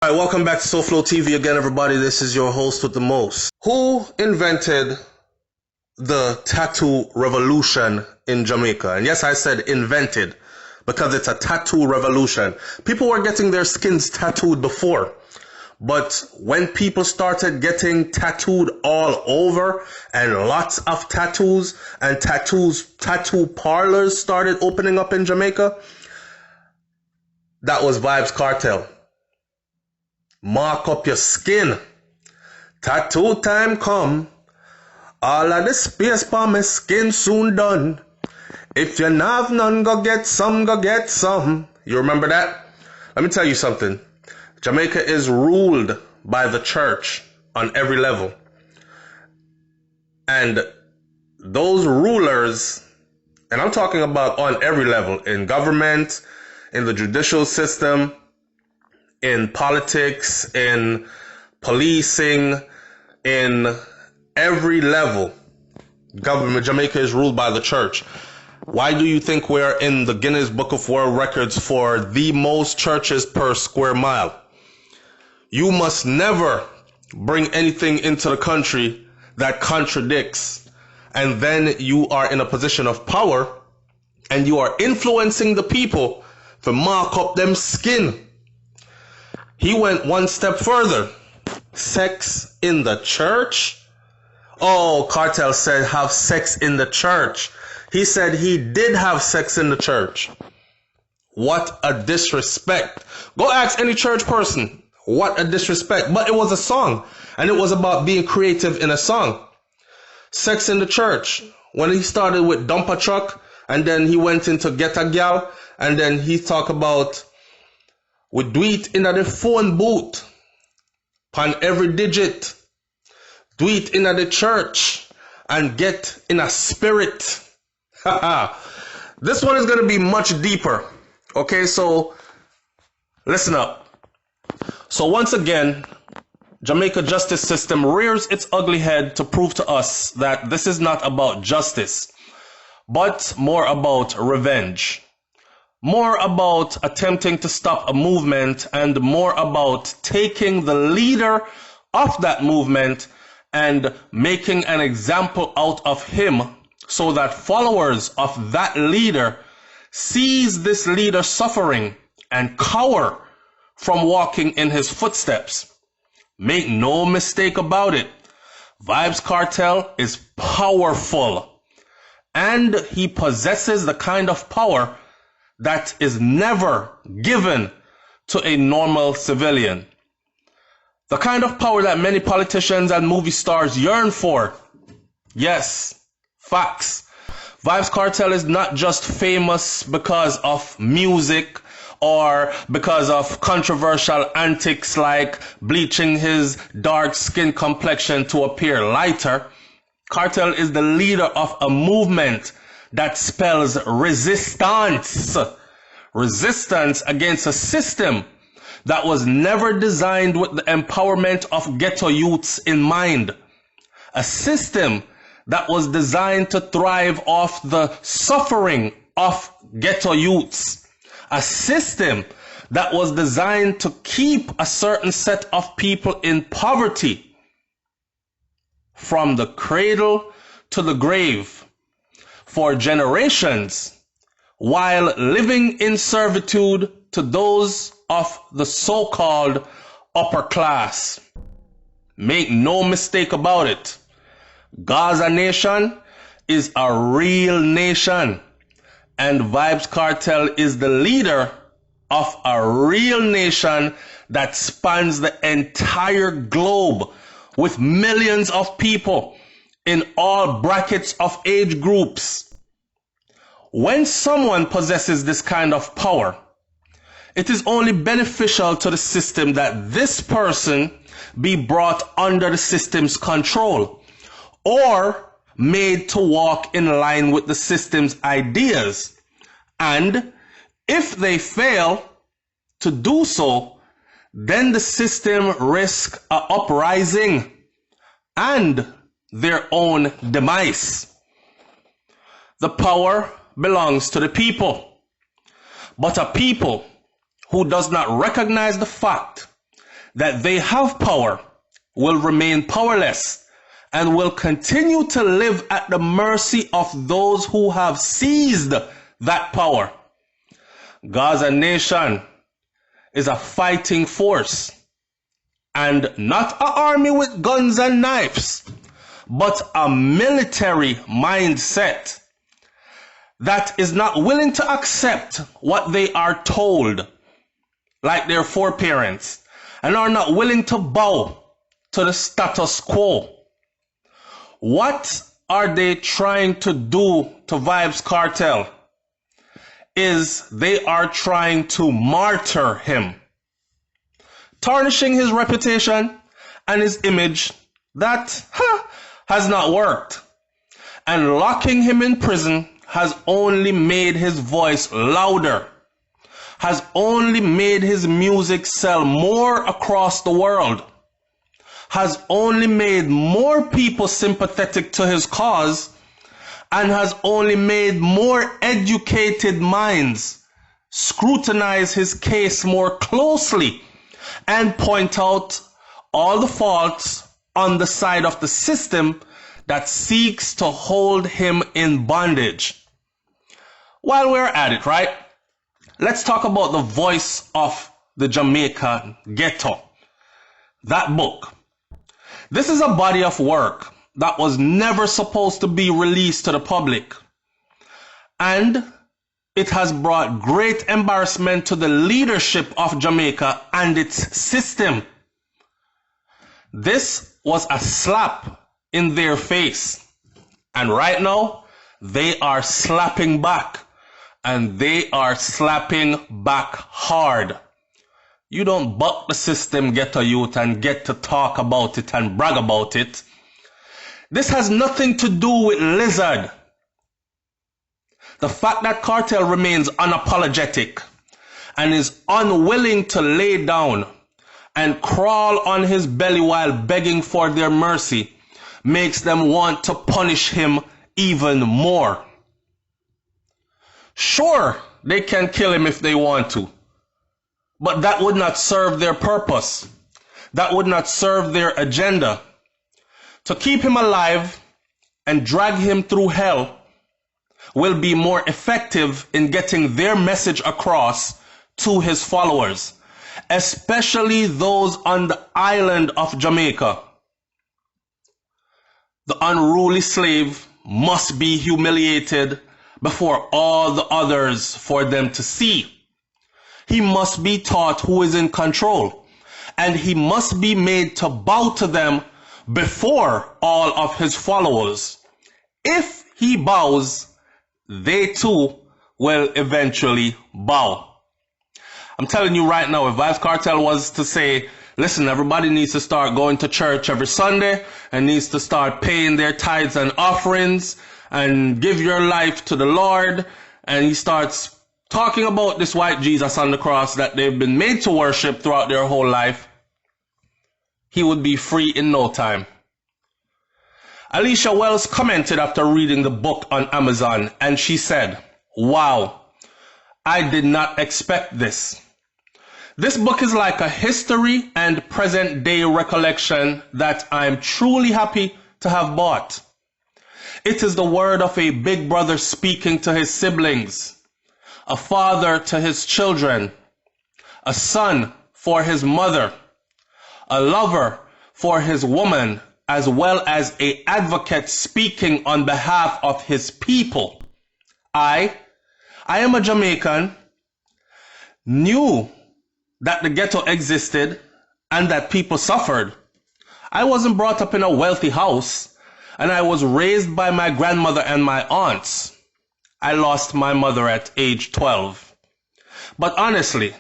Alright, welcome back to SoFlo TV again, everybody. This is your host with the most. Who invented the tattoo revolution in Jamaica? And yes, I said invented because it's a tattoo revolution. People were getting their skins tattooed before, but when people started getting tattooed all over and lots of tattoos and tattoo parlors started opening up in Jamaica, that was Vybz Kartel. Mark up your skin. Tattoo time come. All of the space for my skin soon done. If you have none, go get some, go get some. You remember that? Let me tell you something. Jamaica is ruled by the church on every level. And those rulers, and I'm talking about on every level, in government, in the judicial system, in politics, in policing, in every level, government, Jamaica is ruled by the church. Why do you think we're in the Guinness Book of World Records for the most churches per square mile? You must never bring anything into the country that contradicts, and then you are in a position of power and you are influencing the people to mark up them skin. He went one step further. Sex in the church? Oh, Kartel said have sex in the church. He said he did have sex in the church. What a disrespect. Go ask any church person. What a disrespect. But it was a song, and it was about being creative in a song. Sex in the church. When he started with Dump a Truck, and then he went into Get a Gal, and then he talked about we do it in the phone booth, pan every digit. Do it in the church and get in a spirit. This one is going to be much deeper. Okay, so listen up. So once again, Jamaica justice system rears its ugly head to prove to us that this is not about justice, but more about revenge. More about attempting to stop a movement and more about taking the leader of that movement and making an example out of him so that followers of that leader sees this leader suffering and cower from walking in his footsteps. Make no mistake about it. Vybz Kartel is powerful, and he possesses the kind of power that is never given to a normal civilian. The kind of power that many politicians and movie stars yearn for. Yes, facts. Vybz Kartel is not just famous because of music or because of controversial antics like bleaching his dark skin complexion to appear lighter. Kartel is the leader of a movement that spells resistance. Resistance against a system that was never designed with the empowerment of ghetto youths in mind. A system that was designed to thrive off the suffering of ghetto youths. A system that was designed to keep a certain set of people in poverty from the cradle to the grave for generations, while living in servitude to those of the so-called upper class. Make no mistake about it. Gaza Nation is a real nation, and Vybz Kartel is the leader of a real nation that spans the entire globe with millions of people in all brackets of age groups. When someone possesses this kind of power, it is only beneficial to the system that this person be brought under the system's control or made to walk in line with the system's ideas. And if they fail to do so, then the system risks an uprising and their own demise. The power belongs to the people, but a people who does not recognize the fact that they have power will remain powerless and will continue to live at the mercy of those who have seized that power. Gaza Nation is a fighting force and not an army with guns and knives, but a military mindset that is not willing to accept what they are told, like their foreparents, and are not willing to bow to the status quo. What are they trying to do to Vybz Kartel? Is they are trying to martyr him, tarnishing his reputation and his image that has not worked, and locking him in prison has only made his voice louder, has only made his music sell more across the world, has only made more people sympathetic to his cause, and has only made more educated minds scrutinize his case more closely and point out all the faults on the side of the system that seeks to hold him in bondage. While we're at it, right? Let's talk about the voice of the Jamaica ghetto. That book. This is a body of work that was never supposed to be released to the public. And it has brought great embarrassment to the leadership of Jamaica and its system. This was a slap in their face. And right now, they are slapping back. And they are slapping back hard. You don't buck the system, ghetto youth, and get to talk about it and brag about it. This has nothing to do with Lizard. The fact that Kartel remains unapologetic and is unwilling to lay down and crawl on his belly while begging for their mercy makes them want to punish him even more. Sure, they can kill him if they want to, but that would not serve their purpose. That would not serve their agenda. To keep him alive and drag him through hell will be more effective in getting their message across to his followers, especially those on the island of Jamaica. The unruly slave must be humiliated before all the others for them to see. He must be taught who is in control, and he must be made to bow to them before all of his followers. If he bows, they too will eventually bow. I'm telling you right now, if Vybz Kartel was to say, listen, everybody needs to start going to church every Sunday and needs to start paying their tithes and offerings and give your life to the Lord, and he starts talking about this white Jesus on the cross that they've been made to worship throughout their whole life, he would be free in no time. Alicia Wells commented after reading the book on Amazon, and she said, wow, I did not expect this. This book is like a history and present day recollection that I'm truly happy to have bought. It is the word of a big brother speaking to his siblings, a father to his children, a son for his mother, a lover for his woman, as well as an advocate speaking on behalf of his people. I am a Jamaican, knew that the ghetto existed and that people suffered. I wasn't brought up in a wealthy house, and I was raised by my grandmother and my aunts. I lost my mother at age 12. But honestly,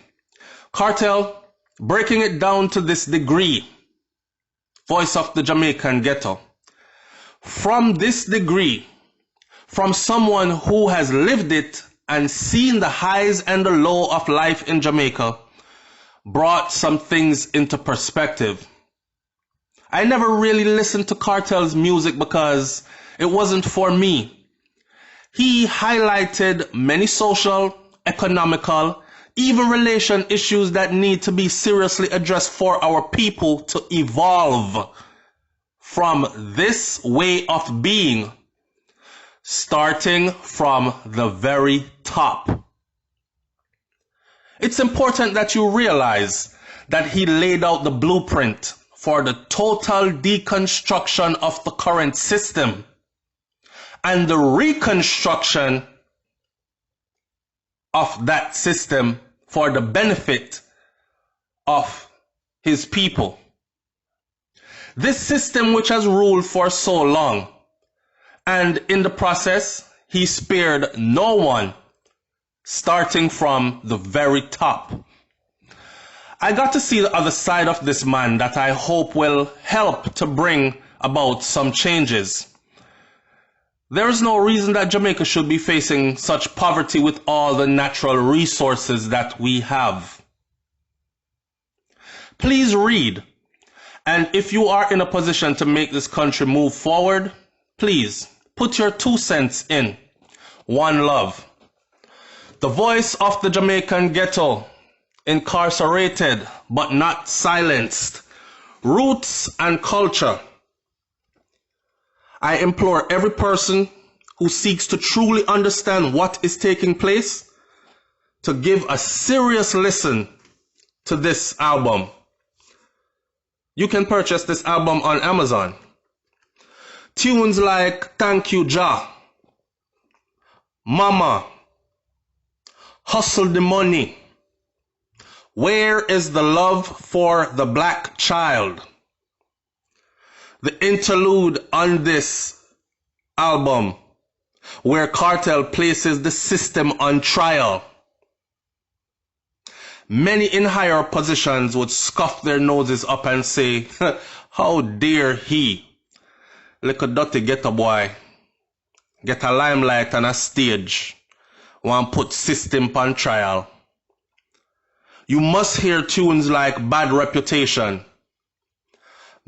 Kartel, breaking it down to this degree, voice of the Jamaican ghetto, from this degree, from someone who has lived it and seen the highs and the low of life in Jamaica, brought some things into perspective. I never really listened to Kartel's music because it wasn't for me. He highlighted many social, economical, even relation issues that need to be seriously addressed for our people to evolve from this way of being, starting from the very top. It's important that you realize that he laid out the blueprint for the total deconstruction of the current system and the reconstruction of that system for the benefit of his people. This system which has ruled for so long, and in the process, he spared no one, starting from the very top. I got to see the other side of this man that I hope will help to bring about some changes. There is no reason that Jamaica should be facing such poverty with all the natural resources that we have. Please read, and if you are in a position to make this country move forward, please put your 2 cents in. One love. The voice of the Jamaican ghetto, incarcerated but not silenced, roots and culture. I implore every person who seeks to truly understand what is taking place to give a serious listen to this album. You can purchase this album on Amazon. Tunes like Thank You Jah, Mama, Hustle the Money, Where is the Love for the Black Child? The interlude on this album, where Kartel places the system on trial. Many in higher positions would scuff their noses up and say, how dare he, little dirty ghetto boy, get a limelight and a stage, want put system on trial. You must hear tunes like Bad Reputation,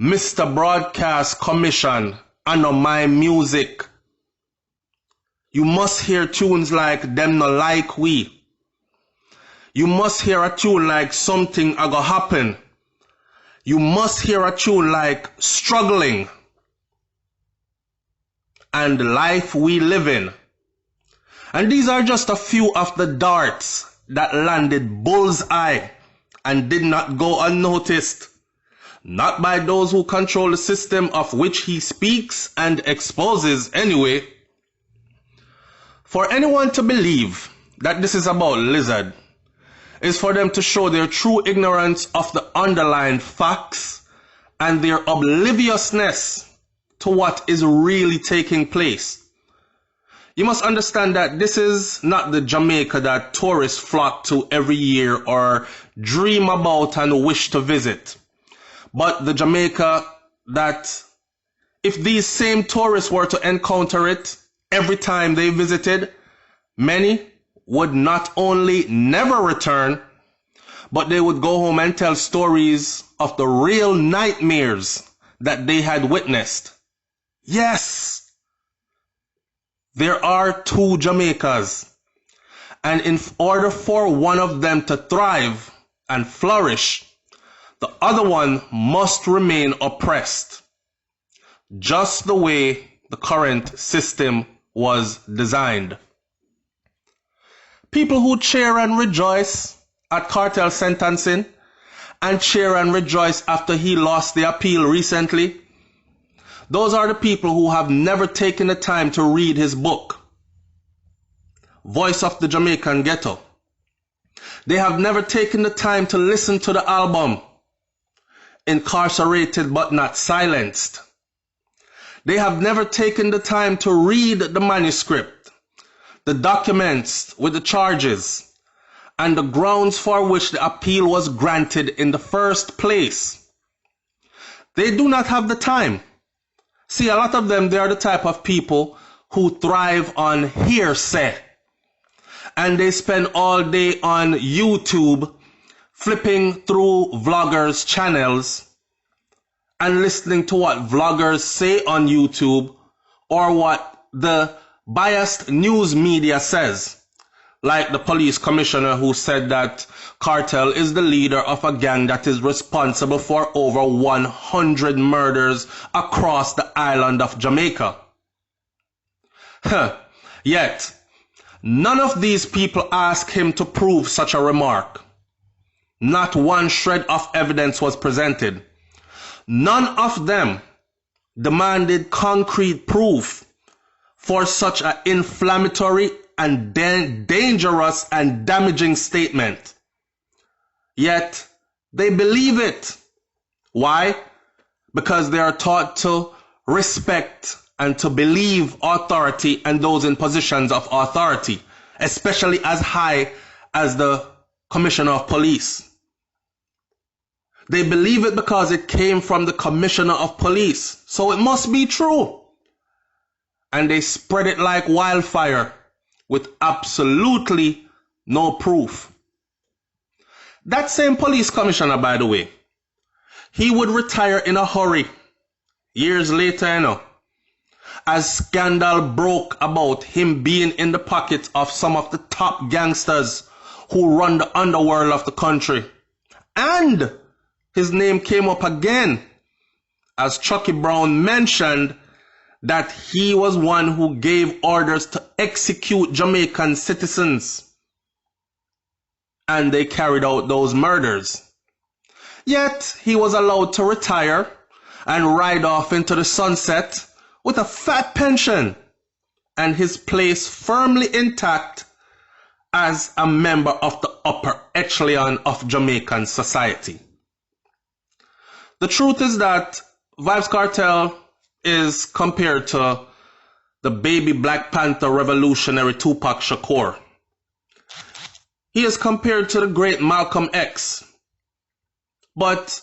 Mr. Broadcast Commission, Honor My Music. You must hear tunes like Them No Like We. You must hear a tune like Something A Go Happen. You must hear a tune like Struggling and Life We Live In. And these are just a few of the darts that landed bullseye and did not go unnoticed. Not by those who control the system of which he speaks and exposes anyway. For anyone to believe that this is about Lizard is for them to show their true ignorance of the underlying facts and their obliviousness to what is really taking place. You must understand that this is not the Jamaica that tourists flock to every year or dream about and wish to visit, but the Jamaica that if these same tourists were to encounter it every time they visited, many would not only never return, but they would go home and tell stories of the real nightmares that they had witnessed. Yes, there are 2 Jamaicas, and in order for one of them to thrive and flourish, the other one must remain oppressed, just the way the current system was designed. People who cheer and rejoice at Kartel sentencing and cheer and rejoice after he lost the appeal recently, those are the people who have never taken the time to read his book, Voice of the Jamaican Ghetto. They have never taken the time to listen to the album, Incarcerated but Not Silenced. They have never taken the time to read the manuscript, the documents with the charges, and the grounds for which the appeal was granted in the first place. They do not have the time. See, a lot of them, they are the type of people who thrive on hearsay. And they spend all day on YouTube flipping through vloggers' channels and listening to what vloggers say on YouTube or what the biased news media says. like the police commissioner who said that Kartel is the leader of a gang that is responsible for over 100 murders across the island of Jamaica. Yet, none of these people asked him to prove such a remark. Not one shred of evidence was presented. None of them demanded concrete proof for such an inflammatory and dangerous and damaging statement. Yet, they believe it. Why? Because they are taught to respect and to believe authority and those in positions of authority, especially as high as the Commissioner of Police. They believe it because it came from the Commissioner of Police, so it must be true. And they spread it like wildfire with absolutely no proof. That same police commissioner, by the way, he would retire in a hurry years later, you know, as scandal broke about him being in the pocket of some of the top gangsters who run the underworld of the country. And his name came up again as Chucky Brown mentioned that he was one who gave orders to execute Jamaican citizens. And they carried out those murders. Yet he was allowed to retire and ride off into the sunset with a fat pension and his place firmly intact as a member of the upper echelon of Jamaican society. The truth is that Vybz Kartel is compared to the baby Black Panther revolutionary Tupac Shakur. He is compared to the great Malcolm X. But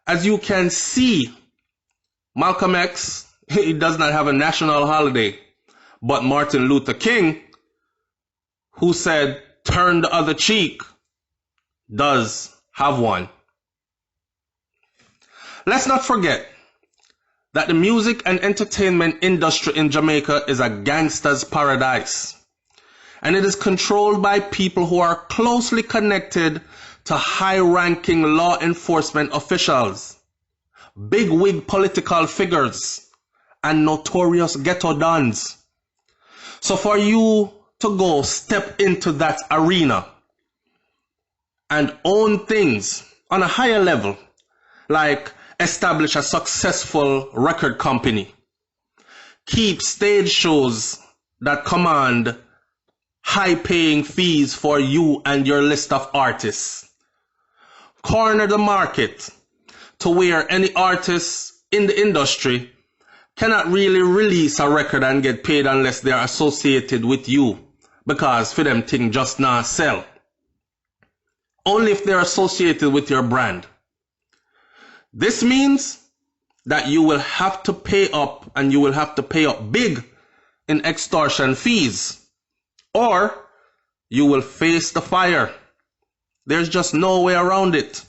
as you can see, Malcolm X, he does not have a national holiday. But Martin Luther King, who said, "Turn the other cheek," does have one. Let's not forget that the music and entertainment industry in Jamaica is a gangster's paradise. And it is controlled by people who are closely connected to high-ranking law enforcement officials, big-wig political figures, and notorious ghetto dons. So for you to go step into that arena and own things on a higher level, like establish a successful record company, keep stage shows that command high-paying fees for you and your list of artists, corner the market to where any artist in the industry cannot really release a record and get paid unless they are associated with you, because for them thing just not sell. Only if they're associated with your brand. This means that you will have to pay up, and you will have to pay up big in extortion fees, or you will face the fire. There's just no way around it.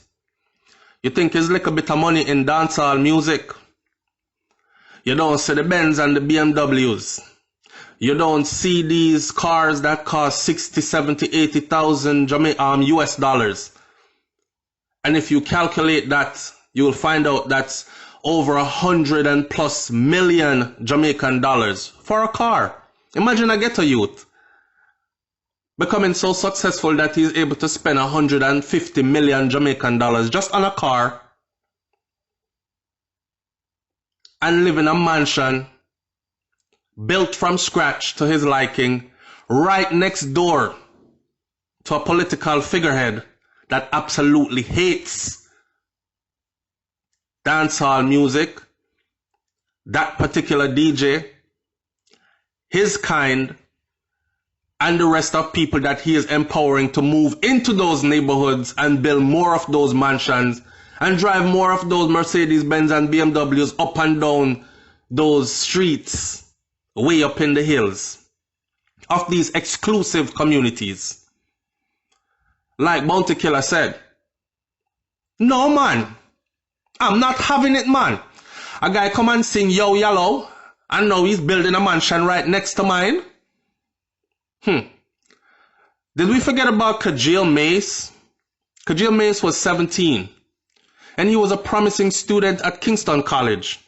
You think it's like a bit of money in dancehall music. You don't see the Benz and the BMWs. You don't see these cars that cost 60, 70, 80,000 US dollars. And if you calculate that, you will find out that's over 100+ million Jamaican dollars for a car. Imagine a ghetto youth becoming so successful that he's able to spend 150 million Jamaican dollars just on a car and live in a mansion built from scratch to his liking, right next door to a political figurehead that absolutely hates dancehall music, that particular DJ, his kind, and the rest of people that he is empowering to move into those neighborhoods and build more of those mansions and drive more of those Mercedes-Benz and BMWs up and down those streets way up in the hills of these exclusive communities. Like Bounty Killer said, "No, man, I'm not having it, man. A guy come and sing Yo Yellow, and now he's building a mansion right next to mine. Did we forget about Kajil Mace? Kajil Mace was 17, and he was a promising student at Kingston College.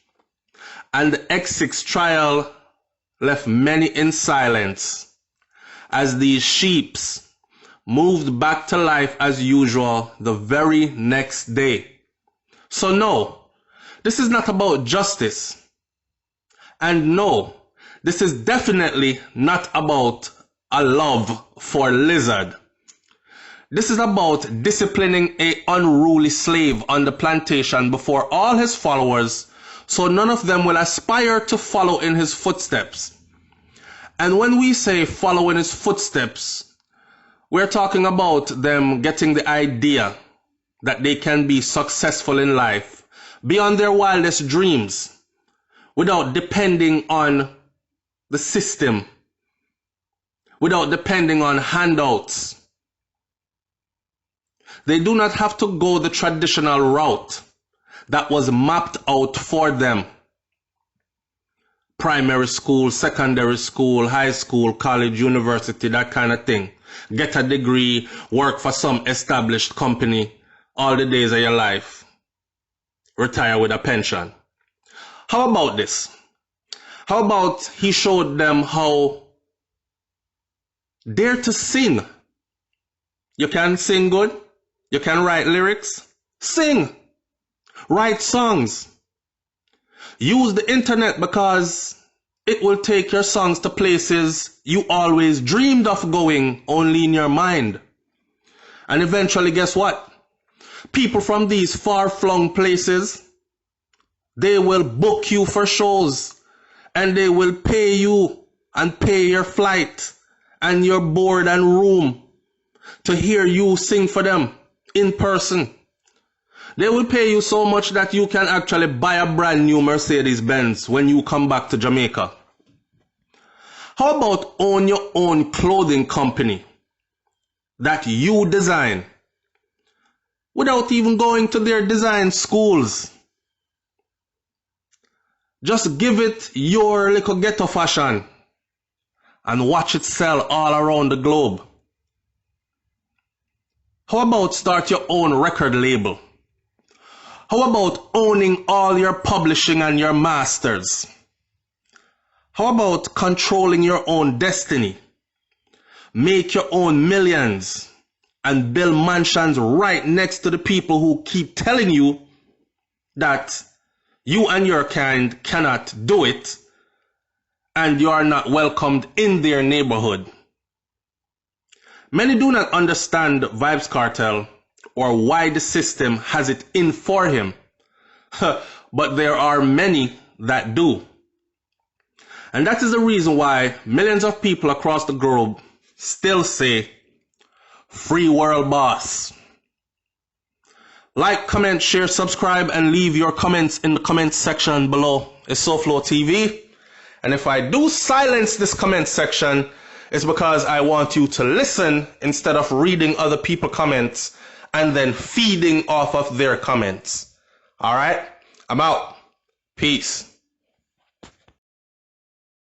And the X6 trial left many in silence as these sheeps moved back to life as usual the very next day. So no, this is not about justice. And no, this is definitely not about a love for lizard. This is about disciplining an unruly slave on the plantation before all his followers, so none of them will aspire to follow in his footsteps. And when we say follow in his footsteps, we're talking about them getting the idea that they can be successful in life beyond their wildest dreams without depending on the system, without depending on handouts. They do not have to go the traditional route that was mapped out for them. Primary school, secondary school, high school, college, university, that kind of thing. Get a degree, work for some established company all the days of your life. Retire with a pension. How about this? How about he showed them how dare to sing? You can sing good. You can write lyrics. Sing. Write songs. Use the internet because it will take your songs to places you always dreamed of going only in your mind. And eventually, guess what? People from these far-flung places, they will book you for shows and they will pay you and pay your flight and your board and room to hear you sing for them in person. They will pay you so much that you can actually buy a brand new Mercedes-Benz when you come back to Jamaica. How about own your own clothing company that you design without even going to their design schools? Just give it your little ghetto fashion and watch it sell all around the globe. How about start your own record label? How about owning all your publishing and your masters? How about controlling your own destiny? Make your own millions and build mansions right next to the people who keep telling you that you and your kind cannot do it and you are not welcomed in their neighborhood. Many do not understand Vybz Kartel or why the system has it in for him. But there are many that do. And that is the reason why millions of people across the globe still say, "Free world boss." Like, comment, share, subscribe, and leave your comments in the comment section below. It's SoFlo TV. And if I do silence this comment section, it's because I want you to listen instead of reading other people's comments and then feeding off of their comments. All right? I'm out. Peace.